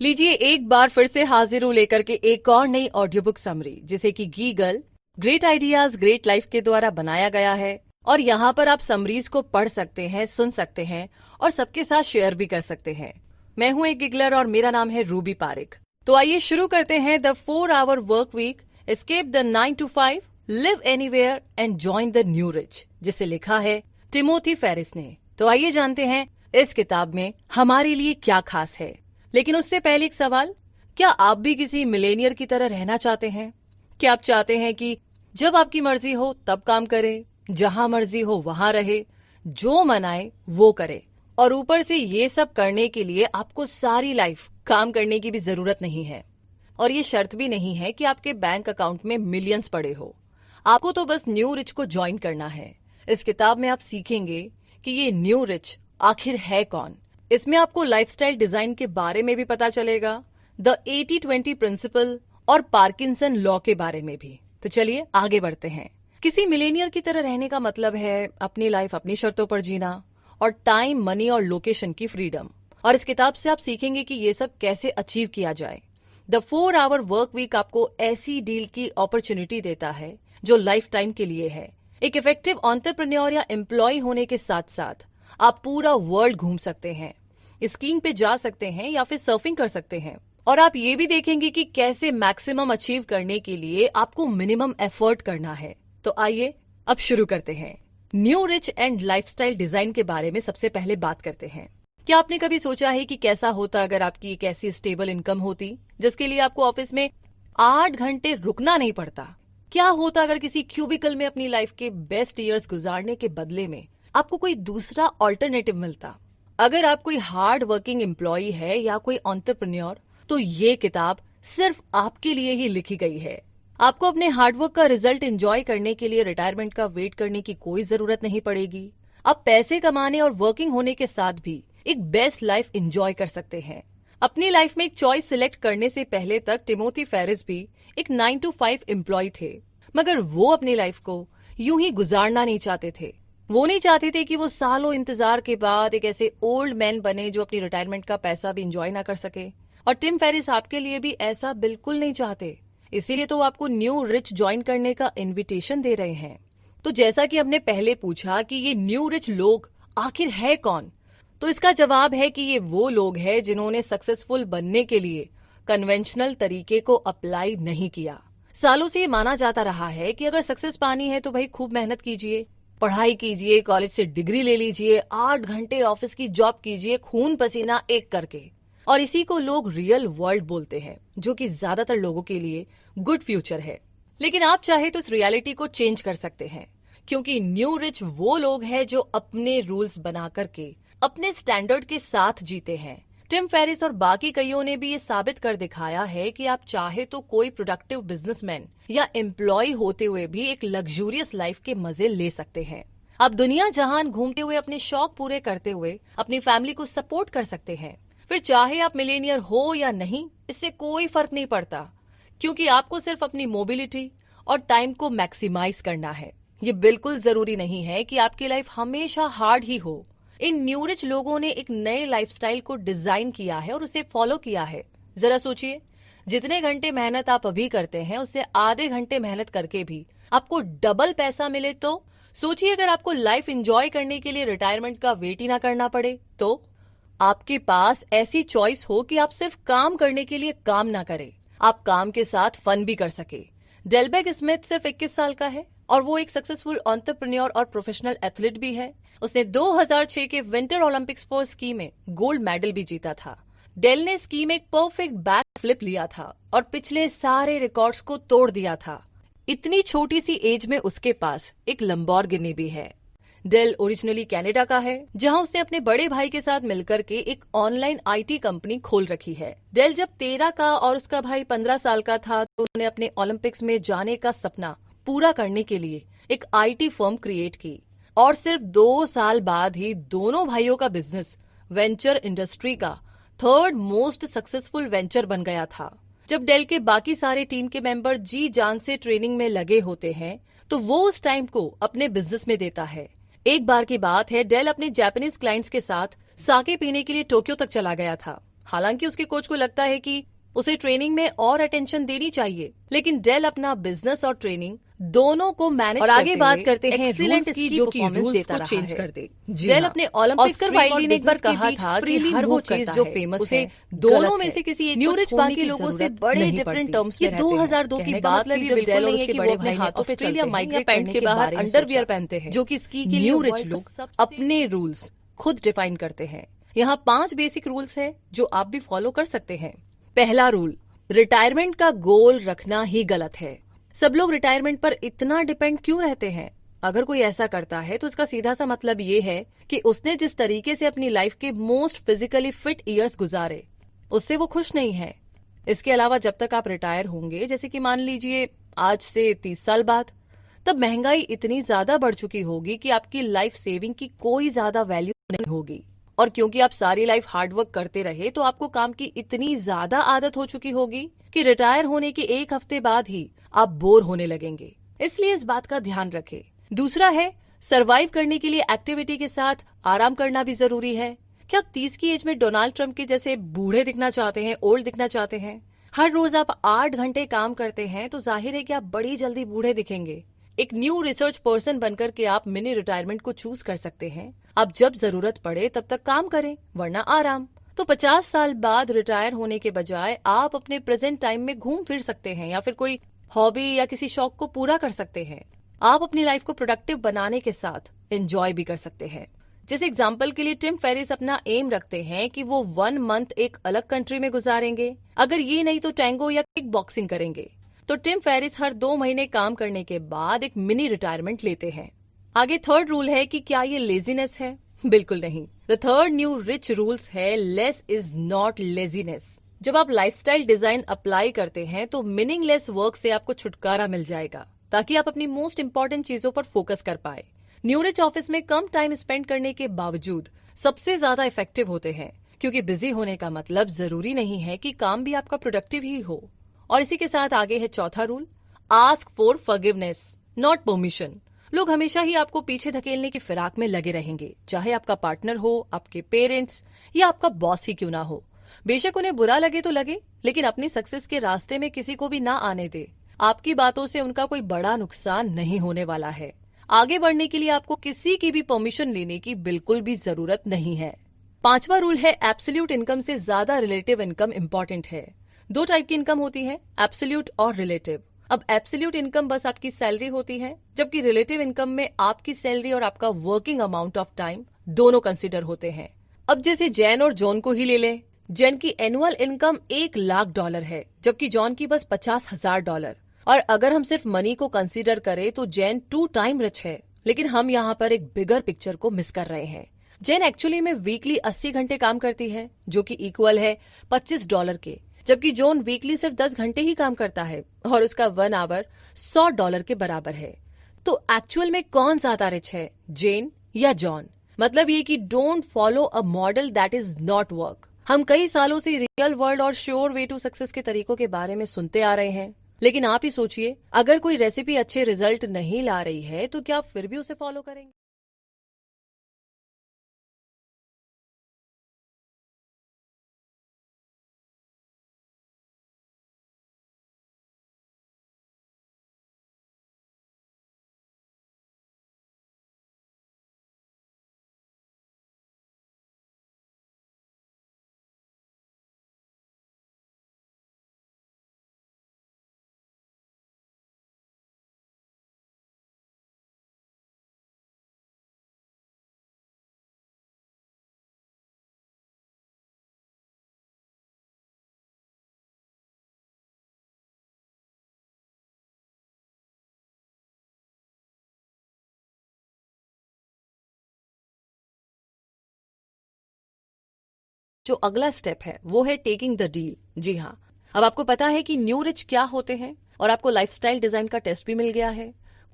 लीजिए एक बार फिर से हाजिर हूँ लेकर के एक और नई ऑडियो बुक समरी, जिसे कि गीगल ग्रेट आइडियाज ग्रेट लाइफ के द्वारा बनाया गया है। और यहाँ पर आप समरीज को पढ़ सकते हैं, सुन सकते हैं और सबके साथ शेयर भी कर सकते हैं। मैं हूँ एक गिगलर और मेरा नाम है रूबी पारिक। तो आइए शुरू करते हैं the 4 hour work week, escape the 9 to 5, live anywhere and join the new rich, जिसे लिखा है टिमोथी फेरिस ने। तो आइए जानते हैं इस किताब में हमारे लिए क्या खास है। लेकिन उससे पहले एक सवाल, क्या आप भी किसी मिलेनियर की तरह रहना चाहते हैं? क्या आप चाहते हैं कि जब आपकी मर्जी हो तब काम करे, जहां मर्जी हो वहां रहे, जो मनाए वो करे, और ऊपर से ये सब करने के लिए आपको सारी लाइफ काम करने की भी जरूरत नहीं है, और ये शर्त भी नहीं है कि आपके बैंक अकाउंट में मिलियंस पड़े हो। आपको तो बस न्यू रिच को ज्वाइन करना है। इस किताब में आप सीखेंगे कि ये न्यू रिच आखिर है कौन। इसमें आपको लाइफस्टाइल डिजाइन के बारे में भी पता चलेगा, द 80-20 प्रिंसिपल और पार्किंसन लॉ के बारे में भी। तो चलिए आगे बढ़ते हैं। किसी मिलेनियर की तरह रहने का मतलब है अपनी लाइफ अपनी शर्तों पर जीना और टाइम, मनी और लोकेशन की फ्रीडम। और इस किताब से आप सीखेंगे कि ये सब कैसे अचीव किया जाए। द 4 आवर वर्क वीक आपको ऐसी डील की अपॉर्चुनिटी देता है जो लाइफ टाइम के लिए है। एक इफेक्टिव एंटरप्रेन्योर या एम्प्लॉय होने के साथ साथ आप पूरा वर्ल्ड घूम सकते हैं, स्कीइंग पे जा सकते हैं या फिर सर्फिंग कर सकते हैं। और आप ये भी देखेंगे कि कैसे मैक्सिमम अचीव करने के लिए आपको मिनिमम एफर्ट करना है। तो आइए अब शुरू करते हैं। New rich and lifestyle design के बारे में सबसे पहले बात करते हैं। क्या आपने कभी सोचा है कि कैसा होता अगर आपकी एक ऐसी स्टेबल इनकम होती जिसके लिए आपको ऑफिस में 8 घंटे रुकना नहीं पड़ता? क्या होता अगर किसी क्यूबिकल में अपनी लाइफ के बेस्ट ईयर्स गुजारने के बदले में आपको कोई दूसरा ऑल्टरनेटिव मिलता? अगर आप कोई हार्ड वर्किंग एम्प्लॉय है या कोई एंटरप्रेन्योर, तो ये किताब सिर्फ आपके लिए ही लिखी गई है। आपको अपने हार्डवर्क का रिजल्ट एंजॉय करने के लिए रिटायरमेंट का वेट करने की कोई जरूरत नहीं पड़ेगी। आप पैसे कमाने और वर्किंग होने के साथ भी एक बेस्ट लाइफ एंजॉय कर सकते हैं। अपनी लाइफ में एक चॉइस सिलेक्ट करने से पहले तक टिमोथी फेरिस भी एक 9 to 5 एम्प्लॉय थे, मगर वो अपनी लाइफ को यूं ही गुजारना नहीं चाहते थे। वो नहीं चाहते थे कि वो सालों इंतजार के बाद एक ऐसे ओल्ड मैन बने जो अपनी रिटायरमेंट का पैसा भी एंजॉय ना कर सके। और टिम फेरिस आपके लिए भी ऐसा बिल्कुल नहीं चाहते, इसीलिए तो वो आपको न्यू रिच ज्वाइन करने का इनविटेशन दे रहे हैं। तो जैसा कि हमने पहले पूछा कि ये न्यू रिच लोग आखिर है कौन, तो इसका जवाब है कि ये वो लोग हैं जिन्होंने सक्सेसफुल बनने के लिए कन्वेंशनल तरीके को अप्लाई नहीं किया। सालों से ये माना जाता रहा है कि अगर सक्सेस पानी है तो भाई खूब मेहनत कीजिए, पढ़ाई कीजिए, कॉलेज से डिग्री ले लीजिए, 8 घंटे ऑफिस की जॉब कीजिए, खून पसीना एक करके। और इसी को लोग रियल वर्ल्ड बोलते हैं, जो कि ज्यादातर लोगों के लिए गुड फ्यूचर है। लेकिन आप चाहे तो इस रियलिटी को चेंज कर सकते हैं, क्योंकि न्यू रिच वो लोग हैं जो अपने रूल्स बना करके अपने स्टैंडर्ड के साथ जीते हैं। टिम फेरिस और बाकी कईयों ने भी ये साबित कर दिखाया है कि आप चाहे तो कोई प्रोडक्टिव बिजनेसमैन या एम्प्लॉय होते हुए भी एक लग्जूरियस लाइफ के मजे ले सकते हैं। आप दुनिया जहान घूमते हुए अपने शौक पूरे करते हुए अपनी फैमिली को सपोर्ट कर सकते हैं। फिर चाहे आप मिलेनियर हो या नहीं, इससे कोई फर्क नहीं पड़ता, क्योंकि आपको सिर्फ अपनी मोबिलिटी और टाइम को मैक्सिमाइज करना है। ये बिल्कुल जरूरी नहीं है कि आपकी लाइफ हमेशा हार्ड ही हो। इन न्यू रिच लोगों ने एक नए लाइफस्टाइल को डिजाइन किया है और उसे फॉलो किया है। जरा सोचिए, जितने घंटे मेहनत आप अभी करते हैं उससे आधे घंटे मेहनत करके भी आपको डबल पैसा मिले, तो सोचिए अगर आपको लाइफ एंजॉय करने के लिए रिटायरमेंट का वेट ही ना करना पड़े, तो आपके पास ऐसी चॉइस हो कि आप सिर्फ काम करने के लिए काम ना करें, आप काम के साथ फन भी कर सके। डेलबेग स्मिथ सिर्फ 21 साल का है और वो एक सक्सेसफुल एंटरप्रेन्योर और प्रोफेशनल एथलीट भी है। उसने 2006 के विंटर ओलंपिक्स फॉर स्की में गोल्ड मेडल भी जीता था। डेल ने स्की में एक परफेक्ट बैक फ्लिप लिया था और पिछले सारे रिकॉर्ड्स को तोड़ दिया था। इतनी छोटी सी एज में उसके पास एक लंबोर्गिनी भी है। डेल ओरिजिनली कनाडा का है, जहां उसने अपने बड़े भाई के साथ मिलकर के एक ऑनलाइन आईटी कंपनी खोल रखी है। डेल जब 13 का और उसका भाई 15 साल का था तो उन्होंने अपने ओलंपिक्स में जाने का सपना पूरा करने के लिए एक आईटी फर्म क्रिएट की, और सिर्फ 2 साल बाद ही दोनों भाइयों का बिजनेस वेंचर इंडस्ट्री का 3rd मोस्ट सक्सेसफुल वेंचर बन गया था। जब डेल के बाकी सारे टीम के मेंबर जी जान से ट्रेनिंग में लगे होते हैं तो वो उस टाइम को अपने बिजनेस में देता है। एक बार की बात है, डेल अपने जापानीज क्लाइंट्स के साथ साके पीने के लिए टोक्यो तक चला गया था हालांकि उसके कोच को लगता है कि उसे ट्रेनिंग में और अटेंशन देनी चाहिए, लेकिन डेल अपना बिजनेस और ट्रेनिंग दोनों को मैनेज और आगे बात करते हैं एक्सीलेंट रूल्स की, जो कि परफॉर्मेंस रूल्स देता को रहा चेंज है। कर दे। जी डेल हाँ। अपने ओलंपिक ऑस्कर वाइल्ड ने एक बार कहा था कि हर वो चीज जो फेमस उसे है दोनों में से किसी एक न्यू को रिच छोड़ने बाकी की लोगों से जरूरत बड़े नहीं डिफरेंट पड़ती। टर्म्स ये में रहते हैं। 2002 की कहने का बात मतलब थी ये जब बिल्कुल डेल और नहीं है उसके कि बड़े वो अपने भाई ने हाथों पे ऑस्ट्रेलिया चलते हैं या माइग्रेट पैंट करने के के बाहर बारे में अंडरवियर सोचा, पहनते हैं। जो कि स्की के लिए न्यू रिच वर्ल्ड का लोग सबसे अपने रूल्स खुद डिफाइन करते हैं। यहाँ 5 बेसिक रूल्स है जो आप भी फॉलो कर सकते हैं। पहला रूल, रिटायरमेंट का गोल रखना ही गलत है। सब लोग रिटायरमेंट पर इतना डिपेंड क्यों रहते हैं? अगर कोई ऐसा करता है तो इसका सीधा सा मतलब ये है कि उसने जिस तरीके से अपनी लाइफ के मोस्ट फिजिकली फिट ईयर्स गुजारे, उससे वो खुश नहीं है। इसके अलावा जब तक आप रिटायर होंगे, जैसे कि मान लीजिए आज से 30 साल बाद, तब महंगाई इतनी ज्यादा बढ़ चुकी होगी कि आपकी लाइफ सेविंग की कोई ज्यादा वैल्यू नहीं होगी। और क्योंकि आप सारी लाइफ हार्डवर्क करते रहे, तो आपको काम की इतनी ज्यादा आदत हो चुकी होगी कि रिटायर होने के 1 हफ्ते बाद ही आप बोर होने लगेंगे। इसलिए इस बात का ध्यान रखें। दूसरा है, सरवाइव करने के लिए एक्टिविटी के साथ आराम करना भी जरूरी है। क्या आप 30 की एज में डोनाल्ड ट्रंप के जैसे बूढ़े दिखना चाहते हैं, ओल्ड दिखना चाहते हैं? हर रोज आप 8 घंटे काम करते हैं तो जाहिर है कि आप बड़ी जल्दी बूढ़े दिखेंगे। एक न्यू रिसर्च पर्सन बनकर के आप मिनी रिटायरमेंट को चूज कर सकते हैं। आप जब जरूरत पड़े तब तक काम करें, वरना आराम। तो 50 साल बाद रिटायर होने के बजाय आप अपने प्रेजेंट टाइम में घूम फिर सकते हैं या फिर कोई हॉबी या किसी शौक को पूरा कर सकते हैं। आप अपनी लाइफ को प्रोडक्टिव बनाने के साथ एंजॉय भी कर सकते हैं। जैसे एग्जाम्पल के लिए टिम फेरिस अपना एम रखते हैं कि वो 1 मंथ एक अलग कंट्री में गुजारेंगे, अगर ये नहीं तो टैंगो या किक बॉक्सिंग करेंगे। तो टिम फेरिस हर 2 महीने काम करने के बाद एक मिनी रिटायरमेंट लेते हैं। आगे थर्ड रूल है कि क्या ये लेजीनेस है? बिल्कुल नहीं। The third new rich rules है, लेस इज नॉट लेजीनेस। जब आप लाइफस्टाइल डिजाइन अप्लाई करते हैं तो मीनिंगलेस वर्क से आपको छुटकारा मिल जाएगा, ताकि आप अपनी मोस्ट इंपॉर्टेंट चीजों पर फोकस कर पाए। न्यू रिच ऑफिस में कम टाइम स्पेंड करने के बावजूद सबसे ज्यादा इफेक्टिव होते हैं, क्योंकि बिजी होने का मतलब जरूरी नहीं है कि काम भी आपका प्रोडक्टिव ही हो। और इसी के साथ आगे है चौथा rule, ask for forgiveness not permission. लोग हमेशा ही आपको पीछे धकेलने की फिराक में लगे रहेंगे, चाहे आपका पार्टनर हो, आपके पेरेंट्स या आपका बॉस ही क्यों ना हो। बेशक उन्हें बुरा लगे तो लगे, लेकिन अपनी सक्सेस के रास्ते में किसी को भी ना आने दे। आपकी बातों से उनका कोई बड़ा नुकसान नहीं होने वाला है। आगे बढ़ने के लिए आपको किसी की भी परमिशन लेने की बिल्कुल भी जरूरत नहीं है। पांचवा रूल है, एब्सोल्यूट इनकम से ज्यादा रिलेटिव इनकम इंपॉर्टेंट है। 2 टाइप की इनकम होती है, एब्सोल्यूट और रिलेटिव। अब एब्सोल्यूट इनकम बस आपकी सैलरी होती है, जबकि रिलेटिव इनकम में आपकी सैलरी और आपका वर्किंग अमाउंट ऑफ टाइम दोनों कंसिडर होते हैं। अब जैसे जैन और जॉन को ही ले ले। जैन की एनुअल इनकम $1,00,000 है, जबकि जॉन की बस $50,000। और अगर हम सिर्फ मनी को कंसीडर करें तो जैन 2 टाइम रिच है, लेकिन हम यहाँ पर एक बिगर पिक्चर को मिस कर रहे हैं। जैन एक्चुअली में वीकली 80 घंटे काम करती है, जो कि इक्वल है $25 के, जबकि जॉन वीकली सिर्फ 10 घंटे ही काम करता है और उसका 1 आवर $100 के बराबर है। तो एक्चुअल में कौन ज्यादा रिच है, जैन या जॉन? मतलब ये कि don't follow a model that is not work. हम कई सालों से रियल वर्ल्ड और श्योर वे टू सक्सेस के तरीकों के बारे में सुनते आ रहे हैं, लेकिन आप ही सोचिए, अगर कोई रेसिपी अच्छे रिजल्ट नहीं ला रही है तो क्या आप फिर भी उसे फॉलो करेंगे? जो अगला स्टेप है वो है टेकिंग द डील। जी हाँ, अब आपको पता है कि न्यू रिच क्या होते हैं और आपको लाइफस्टाइल डिजाइन का टेस्ट भी मिल गया है।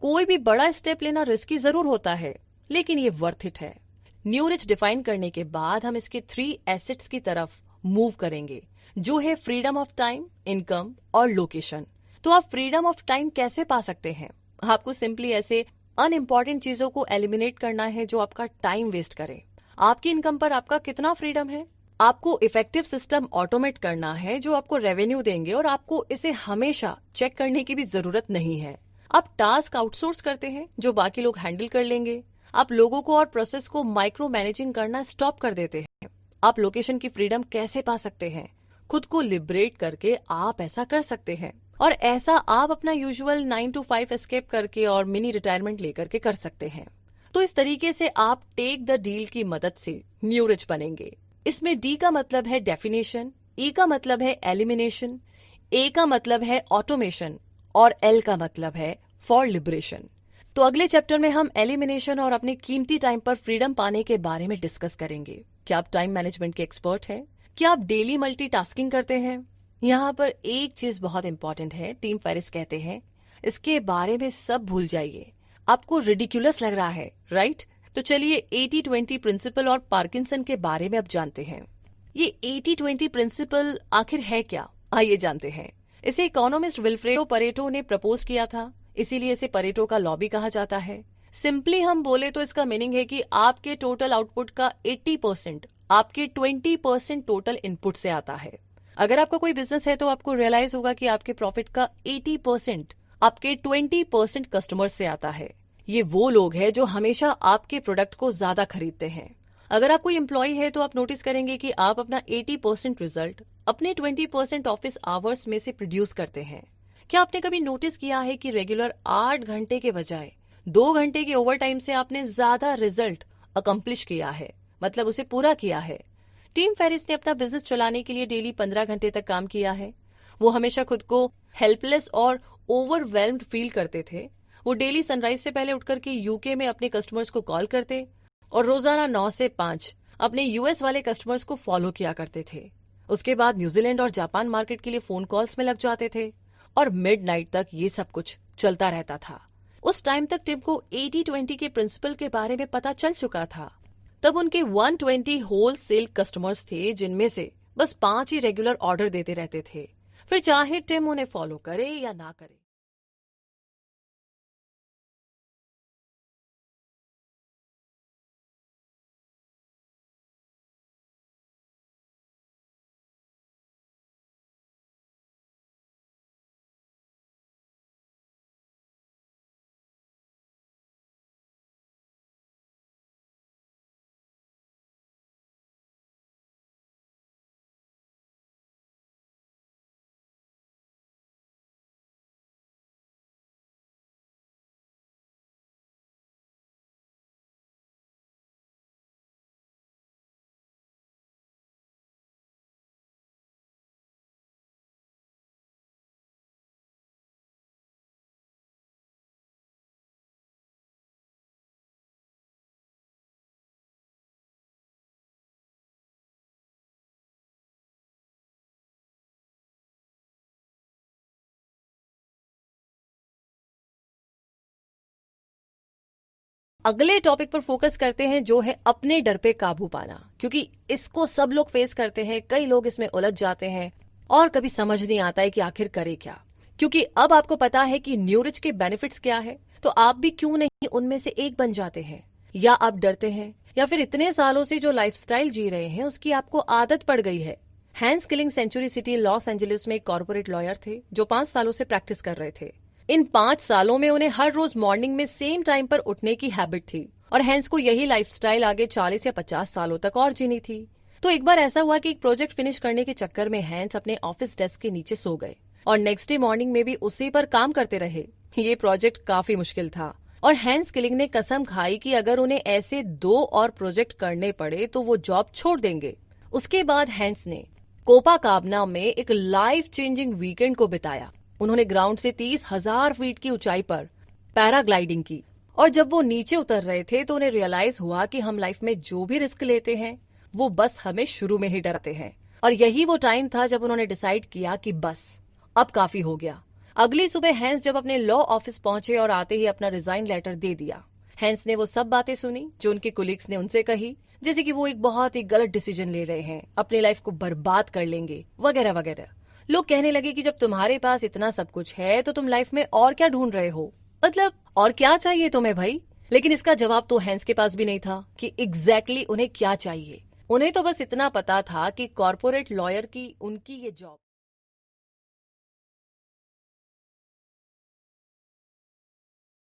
कोई भी बड़ा स्टेप लेना रिस्की जरूर होता है, लेकिन ये वर्थ इट है। न्यू रिच डिफाइन करने के बाद हम इसके 3 एसेट्स की तरफ मूव करेंगे, जो है फ्रीडम ऑफ टाइम, इनकम और लोकेशन। तो आप फ्रीडम ऑफ टाइम कैसे पा सकते हैं? आपको सिंपली ऐसे अनइम्पॉर्टेंट चीजों को एलिमिनेट करना है जो आपका टाइम वेस्ट करे। आपकी इनकम पर आपका कितना फ्रीडम है? आपको इफेक्टिव सिस्टम ऑटोमेट करना है जो आपको रेवेन्यू देंगे और आपको इसे हमेशा चेक करने की भी जरूरत नहीं है। आप टास्क आउटसोर्स करते हैं जो बाकी लोग हैंडल कर लेंगे। आप लोगों को और प्रोसेस को माइक्रो मैनेजिंग करना स्टॉप कर देते हैं। आप लोकेशन की फ्रीडम कैसे पा सकते हैं? खुद को लिबरेट करके आप ऐसा कर सकते हैं, और ऐसा आप अपना यूजुअल 9 to 5 एस्केप करके और मिनी रिटायरमेंट लेकर के कर सकते हैं। तो इस तरीके से आप टेक द डील की मदद से न्यू रिच बनेंगे। इसमें डी का मतलब है डेफिनेशन, ई का मतलब है एलिमिनेशन, ए का मतलब है ऑटोमेशन और एल का मतलब है फॉर लिबरेशन। तो अगले चैप्टर में हम एलिमिनेशन और अपने कीमती टाइम पर फ्रीडम पाने के बारे में डिस्कस करेंगे। क्या आप टाइम मैनेजमेंट के एक्सपर्ट हैं? क्या आप डेली मल्टीटास्किंग करते हैं? यहाँ पर एक चीज बहुत इंपॉर्टेंट है, टीम फेरिस कहते हैं इसके बारे में सब भूल जाइए। आपको रिडिकुलस लग रहा है, राइट? तो चलिए 80-20 प्रिंसिपल और पार्किंसन के बारे में अब जानते हैं। ये 80-20 प्रिंसिपल आखिर है क्या? आइए जानते हैं। इसे इकोनॉमिस्ट विल्फ्रेडो परेटो ने प्रपोज किया था, इसीलिए इसे परेटो का लॉ भी कहा जाता है। सिंपली हम बोले तो इसका मीनिंग है कि आपके टोटल आउटपुट का 80% आपके 20% टोटल इनपुट से आता है। अगर आपका कोई बिजनेस है तो आपको रियलाइज होगा कि आपके प्रॉफिट का 80% आपके 20% कस्टमर से आता है। ये वो लोग हैं जो हमेशा आपके प्रोडक्ट को ज्यादा खरीदते हैं। अगर आप कोई एम्प्लॉय है तो आप नोटिस करेंगे कि आप अपना 80% रिजल्ट अपने 20% ऑफिस आवर्स में से प्रोड्यूस करते हैं। क्या आपने कभी नोटिस किया है कि रेगुलर 8 घंटे के बजाय 2 घंटे के ओवर टाइम से आपने ज्यादा रिजल्ट अकम्प्लिश किया है, मतलब उसे पूरा किया है? टीम फेरिस ने अपना बिजनेस चलाने के लिए डेली 15 घंटे तक काम किया है। वो हमेशा खुद को हेल्पलेस और ओवरवेल्म्ड फील करते थे। वो डेली सनराइज से पहले उठकर के यूके में अपने कस्टमर्स को कॉल करते और रोजाना 9 से 5 अपने यूएस वाले कस्टमर्स को फॉलो किया करते थे। उसके बाद न्यूजीलैंड और जापान मार्केट के लिए फोन कॉल्स में लग जाते थे और मिडनाइट तक ये सब कुछ चलता रहता था। उस टाइम तक टिम को 80-20 के प्रिंसिपल के बारे में पता चल चुका था। तब उनके 120 होल सेल कस्टमर्स थे जिनमें से बस 5 ही रेगुलर ऑर्डर देते रहते थे, फिर चाहे टिम उन्हें फॉलो करे या ना करे। अगले टॉपिक पर फोकस करते हैं जो है अपने डर पे काबू पाना, क्योंकि इसको सब लोग फेस करते हैं। कई लोग इसमें उलझ जाते हैं और कभी समझ नहीं आता है कि आखिर करे क्या। क्योंकि अब आपको पता है कि न्यू रिच के बेनिफिट्स क्या है, तो आप भी क्यों नहीं उनमें से एक बन जाते हैं। या आप डरते हैं या फिर इतने सालों से जो लाइफस्टाइल जी रहे हैं उसकी आपको आदत पड़ गई है। Hans Keeling Century City Los Angeles में एक कॉर्पोरेट लॉयर थे जो 5 सालों से प्रैक्टिस कर रहे थे। इन 5 सालों में उन्हें हर रोज मॉर्निंग में सेम टाइम पर उठने की हैबिट थी और हैंस को यही लाइफस्टाइल आगे 40 या 50 सालों तक और जीनी थी। तो एक बार ऐसा हुआ कि एक प्रोजेक्ट फिनिश करने के चक्कर में हैंस अपने ऑफिस डेस्क के नीचे सो गए और नेक्स्ट डे मॉर्निंग में भी उसी पर काम करते रहे। ये प्रोजेक्ट काफी मुश्किल था और हैंस किलिंग ने कसम खाई कि अगर उन्हें ऐसे 2 और प्रोजेक्ट करने पड़े तो वो जॉब छोड़ देंगे। उसके बाद हैंस ने कोपाकाबना में एक लाइफ चेंजिंग वीकेंड को बिताया। उन्होंने ग्राउंड से 30,000 फीट की ऊंचाई पर पैराग्लाइडिंग की और जब वो नीचे उतर रहे थे तो उन्हें रियलाइज हुआ कि हम लाइफ में जो भी रिस्क लेते हैं वो बस हमें शुरू में ही डराते हैं। और यही वो टाइम था जब उन्होंने डिसाइड किया कि बस अब काफी हो गया। अगली सुबह हैंस जब अपने लॉ ऑफिस पहुंचे और आते ही अपना रिजाइन लेटर दे दिया। हैंस ने वो सब बातें सुनी जो उनके कोलीग्स ने उनसे कही, जैसे कि वो एक बहुत ही गलत डिसीजन ले रहे हैं, अपनी लाइफ को बर्बाद कर लेंगे वगैरह वगैरह। लोग कहने लगे कि जब तुम्हारे पास इतना सब कुछ है तो तुम लाइफ में और क्या ढूंढ रहे हो, मतलब और क्या चाहिए तुम्हें भाई। लेकिन इसका जवाब तो हैंस के पास भी नहीं था कि एग्जैक्टली उन्हें क्या चाहिए। उन्हें तो बस इतना पता था कि कॉर्पोरेट लॉयर की उनकी ये जॉब